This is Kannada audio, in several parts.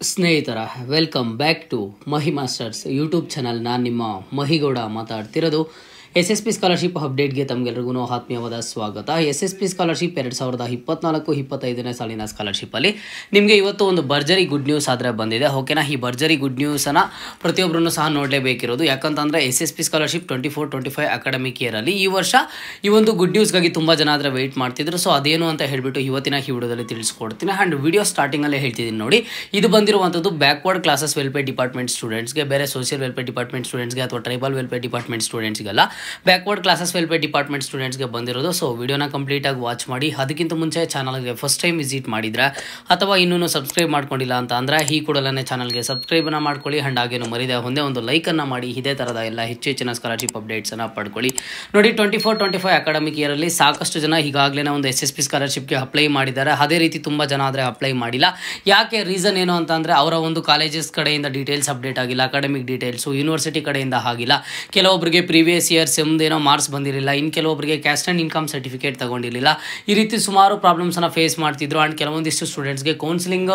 ಸ್ನೇಹಿತರ welcome back to Mahi masters YouTube channel. ನಾನು ನಿಮ್ಮ ಮಹಿಗೌಡ ಮಾತಾಡ್ತಿರೋದು. SSP ಸ್ಕಾಲರ್ಶಿಪ್ ಅಪ್ಡೇಟ್ಗೆ ತಮಗೆಲ್ಲರಿಗೂ ಆತ್ಮೀಯವಾದ ಸ್ವಾಗತ. SSP ಸ್ಕಾಲರ್ಶಿಪ್ 2024-25ನೇ ಸಾಲಿನ ಸ್ಕಾಲರ್ಶಿಪ್ಪಲ್ಲಿ ನಿಮಗೆ ಇವತ್ತು ಒಂದು ಭರ್ಜರಿ ಗುಡ್ ನ್ಯೂಸ್ ಆದರೆ ಬಂದಿದೆ. ಓಕೆನಾ, ಈ ಭರ್ಜರಿ ಗುಡ್ ನ್ಯೂಸನ್ನು ಪ್ರತಿಯೊಬ್ಬರೂ ಸಹ ನೋಡಲೇಬೇಕಿರೋದು. ಯಾಕಂತಂದರೆ SSP ಸ್ಕಾಲರ್ಶಿಪ್ 24-25 ಅಕಾಡೆಮಿಕ್ ಇಯರಲ್ಲಿ ಈ ವರ್ಷ ಈ ಒಂದು ಗುಡ್ ನ್ಯೂಸ್ಗಾಗಿ ತುಂಬ ಜನ ಆದರೆ ವೆಯ್ಟ್ ಮಾಡ್ತಿದ್ರು. ಸೊ ಅದೇನು ಅಂತ ಹೇಳಿಬಿಟ್ಟು ಇವತ್ತಿನ ಈ ವಿಡಿಯೋದಲ್ಲಿ ತಿಳಿಸ್ಕೊಡ್ತೀನಿ. ಆ್ಯಂಡ್ ವಿಡಿಯೋ ಸ್ಟಾರ್ಟಿಂಗಲ್ಲೇ ಹೇಳ್ತಿದ್ದೀನಿ ನೋಡಿ, ಇದು ಬಂದಿರುವಂಥದ್ದು ಬ್ಯಾಕ್ವರ್ಡ್ ಕ್ಲಾಸಸ್ ವೆಲ್ಫೇರ್ ಡಿಪಾರ್ಟ್ಮೆಂಟ್ ಸ್ಟೂಡೆಂಟ್ಸ್ಗೆ, ಬೇರೆ ಸೋಷಿಯಲ್ ವೆಲ್ಫೇರ್ ಡಿಪಾರ್ಟ್ಮೆಂಟ್ ಸ್ಟೂಡೆಂಟ್ಸ್ಗೆ ಅಥವಾ ಟ್ರೈಬಲ್ ವೆಲ್ಫೇರ್ ಡಿಪಾರ್ಟ್ಮೆಂಟ್ ಸ್ಟೂಡೆಂಟ್ಸ್ಗೆಲ್ಲ ಬ್ಯಾಕ್ವರ್ಡ್ ಕ್ಲಾಸಸ್ ವೆಲ್ಫೇರ್ ಡಿಪಾರ್ಟ್ಮೆಂಟ್ ಸ್ಟೂಡೆಂಟ್ಸ್ಗೆ ಬಂದಿರೋದು. ಸೊ ವಿಡಿಯೋನ ಕಂಪ್ಲೀಟಾಗಿ ವಾಚ್ ಮಾಡಿ. ಅದಕ್ಕಿಂತ ಮುಂಚೆ ಚಾನಲ್ಗೆ ಫಸ್ಟ್ ಟೈಮ್ ವಿಸಿಟ್ ಮಾಡಿದ್ರೆ ಅಥವಾ ಇನ್ನೂ ಸಬ್ಸ್ಕ್ರೈಬ್ ಮಾಡ್ಕೊಂಡಿಲ್ಲ ಅಂತ ಅಂದರೆ ಈ ಕೂಡಲೇ ಚಾನಲ್ಗೆ ಸಬ್ಸ್ಕ್ರೈಬನ್ನು ಮಾಡ್ಕೊಳ್ಳಿ. ಆ್ಯಂಡ್ ಹಾಗೇನು ಮರಿದೆ ಒಂದೇ ಒಂದು ಲೈಕನ್ನು ಮಾಡಿ ಇದೇ ಥರದ ಎಲ್ಲ ಹೆಚ್ಚಿನ ಸ್ಕಾಲರ್ಶಿಪ್ ಅಪ್ಡೇಟ್ಸನ್ನು ಪಡ್ಕೊಳ್ಳಿ. ನೋಡಿ, 24-25 ಅಕಾಡೆಮಿಕ್ ಇಯರಲ್ಲಿ ಸಾಕಷ್ಟು ಜನ ಈಗಾಗಲೇ ಒಂದು SSP ಸ್ಕಾಲರ್ಶಿಪ್ಗೆ ಅಪ್ಲೈ ಮಾಡಿದ್ದಾರೆ. ಅದೇ ರೀತಿ ತುಂಬ ಜನ ಆದರೆ ಅಪ್ಲೈ ಮಾಡಿಲ್ಲ. ಯಾಕೆ, ರೀಸನ್ ಏನು ಅಂತಂದರೆ ಅವರ ಒಂದು ಕಾಲೇಜಸ್ ಕಡೆಯಿಂದ ಡೀಟೇಲ್ಸ್ ಅಪ್ಡೇಟ್ ಆಗಿಲ್ಲ, ಅಕಾಡೆಮಿಕ್ ಡೀಟೇಲ್ಸು ಯೂನಿವರ್ಸಿಟಿ ಕಡೆಯಿಂದ ಆಗಿಲ್ಲ. ಕೆಲವೊಬ್ಬರಿಗೆ ಪ್ರೀವಿಯಸ್ ಇಯರ್ ಏನೋ ಮಾರ್ಕ್ಸ್ ಬಂದಿರಲಿಲ್ಲ, ಇನ್ನು ಕೆಲವೊಬ್ಬರಿಗೆ ಕ್ಯಾಸ್ಟ್ ಆ್ಯಂಡ್ ಇನ್ಕಮ್ ಸರ್ಟಿಫಿಕೇಟ್ ತಗೊಂಡಿರಲಿಲ್ಲ. ಈ ರೀತಿ ಸುಮಾರು ಪ್ರಾಬ್ಲಮ್ಸನ್ನು ಫೇಸ್ ಮಾಡ್ತಿದ್ರು. ಆ್ಯಂಡ್ ಕೆಲವೊಂದಿಷ್ಟು ಸ್ಟೂಡೆಂಟ್ಸ್ಗೆ ಕೌನ್ಸಿಲಿಂಗ್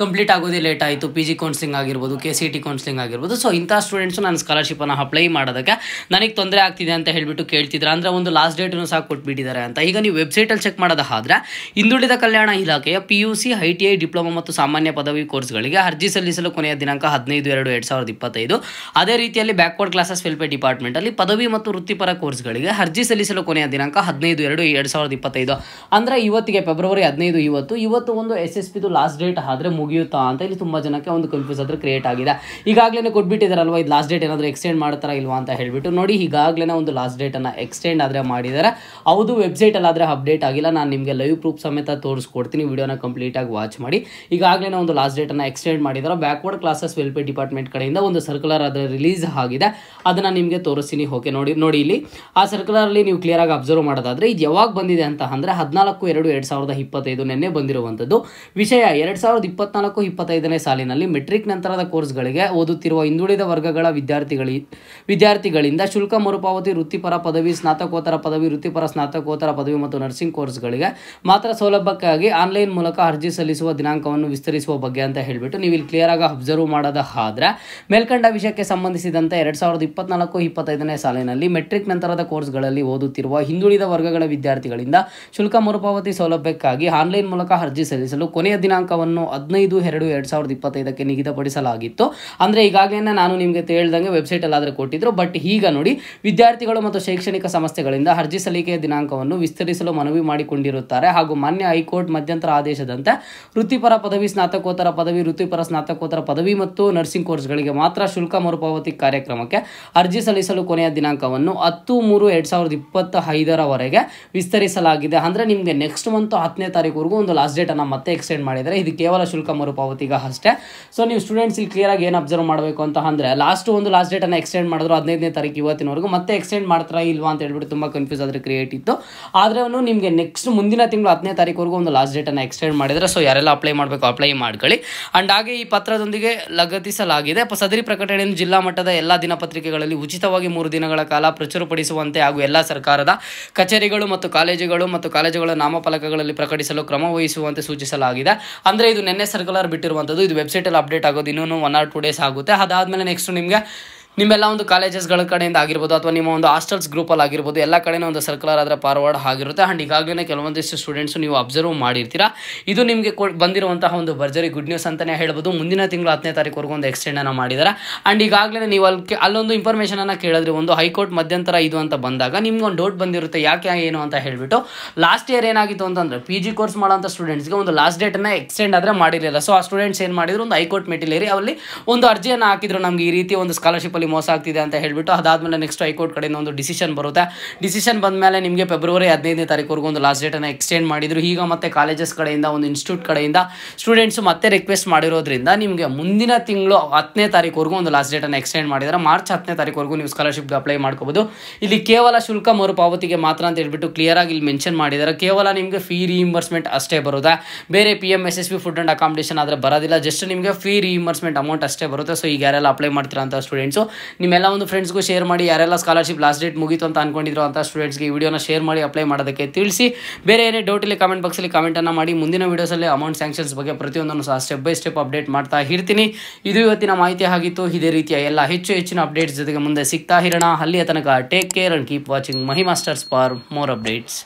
ಕಂಪ್ಲೀಟ್ ಆಗೋದೇ ಲೇಟ್ ಆಯಿತು. PG ಕೌನ್ಸಿಲಿಂಗ್ ಆಗಿರ್ಬೋದು, KCT ಕೌನ್ಸಿಲಿಂಗ್ ಆಗಿರ್ಬೋದು. ಸೊ ಇಂಥ ಸ್ಟೂಡೆಂಟ್ಸು ನನ್ನ ಸ್ಕಾಲರ್ಶಿಪ್ಪನ್ನು ಅಪ್ಲೈ ಮಾಡೋದಕ್ಕೆ ನನಗೆ ತೊಂದರೆ ಆಗ್ತಿದೆ ಅಂತ ಹೇಳಿಬಿಟ್ಟು ಕೇಳ್ತಿದ್ರು. ಅಂದರೆ ಒಂದು ಲಾಸ್ಟ್ ಡೇಟನ್ನು ಸಹ ಕೊಟ್ಬಿಟ್ಟಿದ್ದಾರೆ ಅಂತ. ಈಗ ನೀವು ವೆಬ್ಸೈಟಲ್ಲಿ ಚೆಕ್ ಮಾಡೋದಾದರೆ ಹಿಂದುಳಿದ ಕಲ್ಯಾಣ ಇಲಾಖೆಯ PUC, ITI, ಡಿಪ್ಲೊಮಾ ಮತ್ತು ಸಾಮಾನ್ಯ ಪದವಿ ಕೋರ್ಸ್ಗಳಿಗೆ ಅರ್ಜಿ ಸಲ್ಲಿಸಲು ಕೊನೆಯ ದಿನಾಂಕ 15/2/2025. ಅದೇ ರೀತಿಯಲ್ಲಿ ಬ್ಯಾಕ್ವರ್ಡ್ ಕ್ಲಾಸಸ್ ವೆಲ್ಫೇರ್ ಡಿಪಾರ್ಟ್ಮೆಂಟಲ್ಲಿ ಪದವಿ ಮತ್ತು ವೃತ್ತಿಪರ ಕೋರ್ಸ್ಗಳಿಗೆ ಅರ್ಜಿ ಸಲ್ಲಿಸಲು ಕೊನೆಯ ದಿನಾಂಕ 15/2/2025. ಅಂದರೆ ಇವತ್ತಿಗೆ ಫೆಬ್ರವರಿ 15 ಇವತ್ತು ಒಂದು SSPದು ಲಾಸ್ಟ್ ಡೇಟ್ ಆದರೆ ಮುಗಿಯುತ್ತಾ ಅಂತ ಇಲ್ಲಿ ತುಂಬ ಜನಕ್ಕೆ ಒಂದು ಕನ್ಫ್ಯೂಸ್ ಆದರೆ ಕ್ರಿಯೇಟ್ ಆಗಿದೆ. ಈಗಾಗಲೇ ಕೊಟ್ಬಿಟ್ಟಿದ್ದಾರಲ್ವ, ಇದು ಲಾಸ್ಟ್ ಡೇಟ್ ಏನಾದರೂ ಎಕ್ಸ್ಟೆಂಡ್ ಮಾಡ್ತಾರಾ ಇಲ್ವಾ ಅಂತ ಹೇಳಿಬಿಟ್ಟು. ನೋಡಿ, ಈಗಾಗಲೇ ಒಂದು ಲಾಸ್ಟ್ ಡೇಟನ್ನು ಎಕ್ಸ್ಟೆಂಡ್ ಆದರೆ ಮಾಡಿದ್ದಾರೆ. ಹೌದು, ವೆಬ್ಸೈಟಲ್ಲಾದರೆ ಅಪ್ಡೇಟ್ ಆಗಿಲ್ಲ. ನಾನು ನಿಮಗೆ ಲೈವ್ ಪ್ರೂಫ್ ಸಮೇತ ತೋರಿಸ್ಕೊಡ್ತೀನಿ. ವಿಡಿಯೋನ ಕಂಪ್ಲೀಟಾಗಿ ವಾಚ್ ಮಾಡಿ. ಈಗಾಗಲೇ ಒಂದು ಲಾಸ್ಟ್ ಡೇಟನ್ನು ಎಕ್ಸ್ಟೆಂಡ್ ಮಾಡಿದ್ದಾರೆ. ಬ್ಯಾಕ್ವರ್ಡ್ ಕ್ಲಾಸಸ್ ವೆಲ್ಫೇರ್ ಡಿಪಾರ್ಟ್ಮೆಂಟ್ ಕಡೆಯಿಂದ ಒಂದು ಸರ್ಕ್ಯುಲರ್ ಅದರ ರಿಲೀಸ್ ಆಗಿದೆ. ಅದನ್ನು ನಿಮಗೆ ತೋರಿಸ್ತೀನಿ. ಓಕೆ, ನೋಡಿ ಇಲ್ಲಿ ಆ ಸರ್ಕ್ಯುಲರಲ್ಲಿ ನೀವು ಕ್ಲಿಯರಾಗಿ ಅಬ್ಸರ್ವ್ ಮಾಡೋದಾದರೆ ಇದು ಯಾವಾಗ ಬಂದಿದೆ ಅಂತ ಅಂದರೆ 14/2/2025 ನಿನ್ನೆ ಬಂದಿರುವಂಥದ್ದು. ವಿಷಯ 2024-25ನೇ ಸಾಲಿನಲ್ಲಿ ಮೆಟ್ರಿಕ್ ನಂತರದ ಕೋರ್ಸ್ಗಳಿಗೆ ಓದುತ್ತಿರುವ ಹಿಂದುಳಿದ ವರ್ಗಗಳ ವಿದ್ಯಾರ್ಥಿಗಳಿಂದ ಶುಲ್ಕ ಮರುಪಾವತಿ ವೃತ್ತಿಪರ ಪದವಿ, ಸ್ನಾತಕೋತ್ತರ ಪದವಿ, ವೃತ್ತಿಪರ ಸ್ನಾತಕೋತ್ತರ ಪದವಿ ಮತ್ತು ನರ್ಸಿಂಗ್ ಕೋರ್ಸ್ಗಳಿಗೆ ಮಾತ್ರ ಸೌಲಭ್ಯಕ್ಕಾಗಿ ಆನ್ಲೈನ್ ಮೂಲಕ ಅರ್ಜಿ ಸಲ್ಲಿಸುವ ದಿನಾಂಕವನ್ನು ವಿಸ್ತರಿಸುವ ಬಗ್ಗೆ ಅಂತ ಹೇಳಿಬಿಟ್ಟು ನೀವು ಇಲ್ಲಿ ಕ್ಲಿಯರಾಗಿ ಅಬ್ಸರ್ವ್ ಮಾಡೋದಾದರೆ ಮೇಲ್ಕಂಡ ವಿಷಯಕ್ಕೆ ಸಂಬಂಧಿಸಿದಂತೆ 2024-25ನೇ ಸಾಲಿನಲ್ಲಿ ಮೆಟ್ರಿಕ್ ನಂತರದ ಕೋರ್ಸ್ಗಳಲ್ಲಿ ಓದುತ್ತಿರುವ ಹಿಂದುಳಿದ ವರ್ಗಗಳ ವಿದ್ಯಾರ್ಥಿಗಳಿಂದ ಶುಲ್ಕ ಮರುಪಾವತಿ ಸೌಲಭ್ಯಕ್ಕಾಗಿ ಆನ್ಲೈನ್ ಮೂಲಕ ಅರ್ಜಿ ಸಲ್ಲಿಸಲು ಕೊನೆಯ ದಿನಾಂಕವನ್ನು 15/2/2025ಕ್ಕೆ ನಿಗದಿಪಡಿಸಲಾಗಿತ್ತು. ಅಂದರೆ ಈಗಾಗಲೇ ನಾನು ನಿಮಗೆ ಹೇಳ್ದಂಗೆ ವೆಬ್ಸೈಟಲ್ಲಿ ಆದರೆ ಕೊಟ್ಟಿದ್ರು. ಬಟ್ ಈಗ ನೋಡಿ, ವಿದ್ಯಾರ್ಥಿಗಳು ಮತ್ತು ಶೈಕ್ಷಣಿಕ ಸಂಸ್ಥೆಗಳಿಂದ ಅರ್ಜಿ ಸಲ್ಲಿಕೆಯ ದಿನಾಂಕವನ್ನು ವಿಸ್ತರಿಸಲು ಮನವಿ ಮಾಡಿಕೊಂಡಿರುತ್ತಾರೆ. ಹಾಗೂ ಮಾನ್ಯ ಹೈಕೋರ್ಟ್ ಮಧ್ಯಂತರ ಆದೇಶದಂತೆ ವೃತ್ತಿಪರ ಪದವಿ, ಸ್ನಾತಕೋತ್ತರ ಪದವಿ, ವೃತ್ತಿಪರ ಸ್ನಾತಕೋತ್ತರ ಪದವಿ ಮತ್ತು ನರ್ಸಿಂಗ್ ಕೋರ್ಸ್ಗಳಿಗೆ ಮಾತ್ರ ಶುಲ್ಕ ಮರುಪಾವತಿ ಕಾರ್ಯಕ್ರಮಕ್ಕೆ ಅರ್ಜಿ ಸಲ್ಲಿಸಲು ಕೊನೆಯ ದಿನಾಂಕವನ್ನು 10/3/2025 ವಿಸ್ತರಿಸಲಾಗಿದೆ. ಅಂದರೆ ನಿಮಗೆ ನೆಕ್ಸ್ಟ್ ಮಂತ್ 10ನೇ ತಾರೀಕುವರೆಗೂ ಒಂದು ಲಾಸ್ಟ್ ಡೇಟನ್ನು ಮತ್ತೆ ಎಕ್ಸ್ಟೆಂಡ್ ಮಾಡಿದರೆ. ಇದು ಕೇವಲ ಶುಲ್ಕ ಮರುಪಾವತಿಗೆ ಅಷ್ಟೇ. ಸೊ ನೀವು ಸ್ಟೂಡೆಂಟ್ಸ್ ಇಲ್ಲಿ ಕ್ಲಿಯರಾಗಿ ಏನು ಅಬ್ಸರ್ವ್ ಮಾಡಬೇಕು ಅಂತ ಅಂದರೆ, ಒಂದು ಲಾಸ್ಟ್ ಡೇಟನ್ನು ಎಕ್ಸ್ಟೆಂಡ್ ಮಾಡಿದ್ರು 15ನೇ ತಾರೀಕು ಇವತ್ತಿನವರೆಗೂ, ಮತ್ತೆ ಎಕ್ಸ್ಟೆಂಡ್ ಮಾಡ್ತಾರಾ ಇಲ್ವಾ ಅಂತ ಹೇಳ್ಬಿಟ್ಟು ತುಂಬ ಕನ್ಫ್ಯೂಸ್ ಆದರೆ ಕ್ರಿಯೇಟ್ ಇತ್ತು. ಆದರೆ ನಿಮಗೆ ನೆಕ್ಸ್ಟ್ ಮುಂದಿನ ತಿಂಗಳು 10ನೇ ತಾರೀಕುವರೆಗೂ ಒಂದು ಲಾಸ್ಟ್ ಡೇಟನ್ನು ಎಕ್ಸ್ಟೆಂಡ್ ಮಾಡಿದರೆ. ಸೊ ಯಾರೆಲ್ಲ ಅಪ್ಲೈ ಮಾಡಬೇಕು ಅಪ್ಲೈ ಮಾಡ್ಕೊಳ್ಳಿ. ಅಂಡ್ ಹಾಗೆ ಈ ಪತ್ರದೊಂದಿಗೆ ಲಗತ್ತಿಸಲಾಗಿದೆ. ಸದರಿ ಪ್ರಕಟಣೆಯನ್ನು ಜಿಲ್ಲಾ ಮಟ್ಟದ ಎಲ್ಲ ದಿನಪತ್ರಿಕೆಗಳಲ್ಲಿ ಉಚಿತವಾಗಿ 3 ದಿನಗಳ ಕಾಲ ಪ್ರಚುರಪಡಿಸುವಂತೆ ಹಾಗೂ ಎಲ್ಲ ಸರ್ಕಾರದ ಕಚೇರಿಗಳು ಮತ್ತು ಕಾಲೇಜುಗಳ ನಾಮಫಲಕಗಳಲ್ಲಿ ಪ್ರಕಟಿಸಲು ಕ್ರಮ ವಹಿಸುವಂತೆ ಸೂಚಿಸಲಾಗಿದೆ. ಅಂದರೆ ಇದು ನಿನ್ನೆ ಸರ್ಕ್ಯುಲರ್ ಬಿಟ್ಟಿರುವಂಥದ್ದು. ಇದು ವೆಬ್ಸೈಟಲ್ಲಿ ಅಪ್ಡೇಟ್ ಆಗೋದು ಇನ್ನೂ 1 or 2 days ಆಗುತ್ತೆ. ಅದಾದಮೇಲೆ ನೆಕ್ಸ್ಟ್ ನಿಮ್ಮೆಲ್ಲ ಒಂದು ಕಾಲೇಜಸ್ಗಳ ಕಡೆಯಿಂದ ಆಗಿರ್ಬೋದು ಅಥವಾ ನಿಮ್ಮ ಒಂದು ಹಾಸ್ಟೆಲ್ಸ್ ಗ್ರೂಪಲ್ಲಿ ಆಗಿರ್ಬೋದು, ಎಲ್ಲ ಕಡೆಯೂ ಒಂದು ಸರ್ಕ್ಯುಲರ್ ಆದರೆ ಫಾರ್ವರ್ಡ್ ಆಗಿರುತ್ತೆ. ಆ್ಯಂಡ್ ಈಗಾಗಲೇ ಕೆಲವೊಂದಿಷ್ಟು ಸ್ಟೂಡೆಂಟ್ಸು ನೀವು ಅಬ್ಸರ್ವ್ ಮಾಡಿರ್ತೀರಾ. ಇದು ನಿಮಗೆ ಬಂದಿರುವಂತಹ ಒಂದು ಭರ್ಜರಿ ಗುಡ್ ನ್ಯೂಸ್ ಅಂತಲೇ ಹೇಳ್ಬೋದು. ಮುಂದಿನ ತಿಂಗಳು 10ನೇ ತಾರೀಕುವರೆಗೂ ಒಂದು ಎಕ್ಸ್ಟೆಂಡನ್ನು ಮಾಡಿದ್ದಾರೆ. ಆ್ಯಂಡ್ ಈಗಾಗಲೇ ನೀವು ಅಲ್ಲೊಂದು ಇನ್ಫಾರ್ಮೇಷನನ್ನು ಕೇಳಿದ್ರೆ, ಒಂದು ಹೈಕೋರ್ಟ್ ಮಧ್ಯಂತರ ಇದು ಅಂತ ಬಂದಾಗ ನಿಮ್ಗೆ ಒಂದು ಡೌಟ್ ಬಂದಿರುತ್ತೆ, ಯಾಕೆ ಏನು ಅಂತ ಹೇಳಿಬಿಟ್ಟು. ಲಾಸ್ಟ್ ಇಯರ್ ಏನಾಗಿತ್ತು ಅಂತಂದರೆ PG ಕೋರ್ಸ್ ಮಾಡೋಂಥ ಸ್ಟೂಡೆಂಟ್ಸ್ಗೆ ಒಂದು ಲಾಸ್ಟ್ ಡೇಟನ್ನು ಎಕ್ಸ್ಟೆಂಡ್ ಆದರೆ ಮಾಡಿರಲಿಲ್ಲ. ಸೊ ಆ ಸ್ಟೂಡೆಂಟ್ಸ್ ಏನು ಮಾಡಿದ್ರು, ಒಂದು ಹೈಕೋರ್ಟ್ ಮೆಟ್ಟಿಲೇರಿ ಅಲ್ಲಿ ಒಂದು ಅರ್ಜಿಯನ್ನು ಹಾಕಿದ್ರು, ನಮಗೆ ಈ ರೀತಿ ಒಂದು ಸ್ಕಾಲರ್ಶಿಪ್ಪಲ್ಲಿ ಮೋಸ ಆಗ್ತಿದೆ ಅಂತ ಹೇಳ್ಬಿಟ್ಟು. ಅದಾದಮೇಲೆ ನೆಕ್ಸ್ಟ್ ಹೈಕೋರ್ಟ್ ಕಡೆಯಿಂದ ಒಂದು ಡಿಸಿಷನ್ ಬರುತ್ತೆ. ಡಿಸಿಷನ್ ಬಂದ ಮೇಲೆ ನಿಮಗೆ ಫೆಬ್ರವರಿ 15ನೇ ತಾರೀಕುವರೆಗೂ ಒಂದು ಲಾಸ್ಟ್ ಡೇಟನ್ನು ಎಕ್ಸ್ಟೆಂಡ್ ಮಾಡಿದ್ರು. ಈಗ ಮತ್ತೆ ಕಾಲೇಜಸ್ ಕಡೆಯಿಂದ, ಒಂದು ಇನ್ಸ್ಟಿಟ್ಯೂಟ್ ಕಡೆಯಿಂದ ಸ್ಟೂಡೆಂಟ್ಸು ಮತ್ತೆ ರಿಕ್ವೆಸ್ಟ್ ಮಾಡಿರೋದ್ರಿಂದ ನಿಮಗೆ ಮುಂದಿನ ತಿಂಗಳು 10ನೇ ತಾರೀಕುವರೆಗೂ ಒಂದು ಲಾಸ್ಟ್ ಡೇಟನ್ನು ಎಕ್ಸ್ಟೆಂಡ್ ಮಾಡಿದರೆ. ಮಾರ್ಚ್ 10ನೇ ತಾರೀಕುವರೆಗೂ ನೀವು ಸ್ಕಾಲರ್ಶಿಪ್ಗೆ ಅಪ್ಲೈ ಮಾಡ್ಕೋಬೋದು. ಇಲ್ಲಿ ಕೇವಲ ಶುಲ್ಕ ಮರುಪಾವತಿಗೆ ಮಾತ್ರ ಅಂತ ಹೇಳ್ಬಿಟ್ಟು ಕ್ಲಿಯರಾಗಿ ಇಲ್ಲಿ ಮೆನ್ಷನ್ ಮಾಡಿದ್ದಾರೆ. ಕೇವಲ ನಿಮಗೆ ಫೀ ರಿಇಂಬರ್ಸ್ಮೆಂಟ್ ಅಷ್ಟೇ ಬರುತ್ತೆ. ಬೇರೆ PM SSP food and accommodation ಆದರೆ ಬರೋದಿಲ್ಲ. ಜಸ್ಟ್ ನಿಮಗೆ ಫೀ ರಿಇಂಬರ್ಸ್ಮೆಂಟ್ ಅಮೌಂಟ್ ಅಷ್ಟೇ ಬರುತ್ತೆ. ಸೊ ಈಗ ಯಾರೆಲ್ಲ ಅಪ್ಲೈ ಮಾಡ್ತೀರಾ ಅಂತ ಸ್ಟೂಡೆಂಟ್ಸು ನಿಮ್ಮೆಲ್ಲ ಒಂದು ಫ್ರೆಂಡ್ಸ್ಗೂ ಶೇರ್ ಮಾಡಿ. ಯಾರೆಲ್ಲ ಸ್ಕಾಲರ್ಶಿಪ್ ಲಾಸ್ಟ್ ಡೇಟ್ ಮುಗೀತು ಅಂತ ಅನ್ಕೊಂಡಿದ್ರು ಅಂತ ಸ್ಟೂಡೆಂಟ್ಸ್ಗೆ ಈ ವಿಡಿಯೋನ ಶೇರ್ ಮಾಡಿ ಅಪ್ಲೈ ಮಾಡೋದಕ್ಕೆ ತಿಳಿಸಿ. ಬೇರೆ ಏನೇ ಡೌಟ್ ಇಲ್ಲಿ ಕಾಮೆಂಟ್ ಬಾಕ್ಸಲ್ಲಿ ಕಾಮೆಂಟನ್ನು ಮಾಡಿ. ಮುಂದಿನ ವೀಡಿಯೋಸಲ್ಲಿ ಅಮೌಂಟ್ ಸ್ಯಾಂಕ್ಷನ್ಸ್ ಬಗ್ಗೆ ಪ್ರತಿಯೊಂದನ್ನು ಸಹ ಸ್ಟೆಪ್ ಬೈ ಸ್ಟೆಪ್ ಅಪ್ಡೇಟ್ ಮಾಡ್ತಾ ಇರ್ತೀನಿ. ಇದು ಇವತ್ತಿನ ಮಾಹಿತಿ ಆಗಿತ್ತು. ಇದೇ ರೀತಿಯ ಎಲ್ಲ ಹೆಚ್ಚಿನ ಅಪ್ಡೇಟ್ಸ್ ಜೊತೆಗೆ ಮುಂದೆ ಸಿಗ್ತಾ ಇರೋಣ. ಅಲ್ಲಿಯ ತನಕ take care and keep watching Mahi masters for more updates.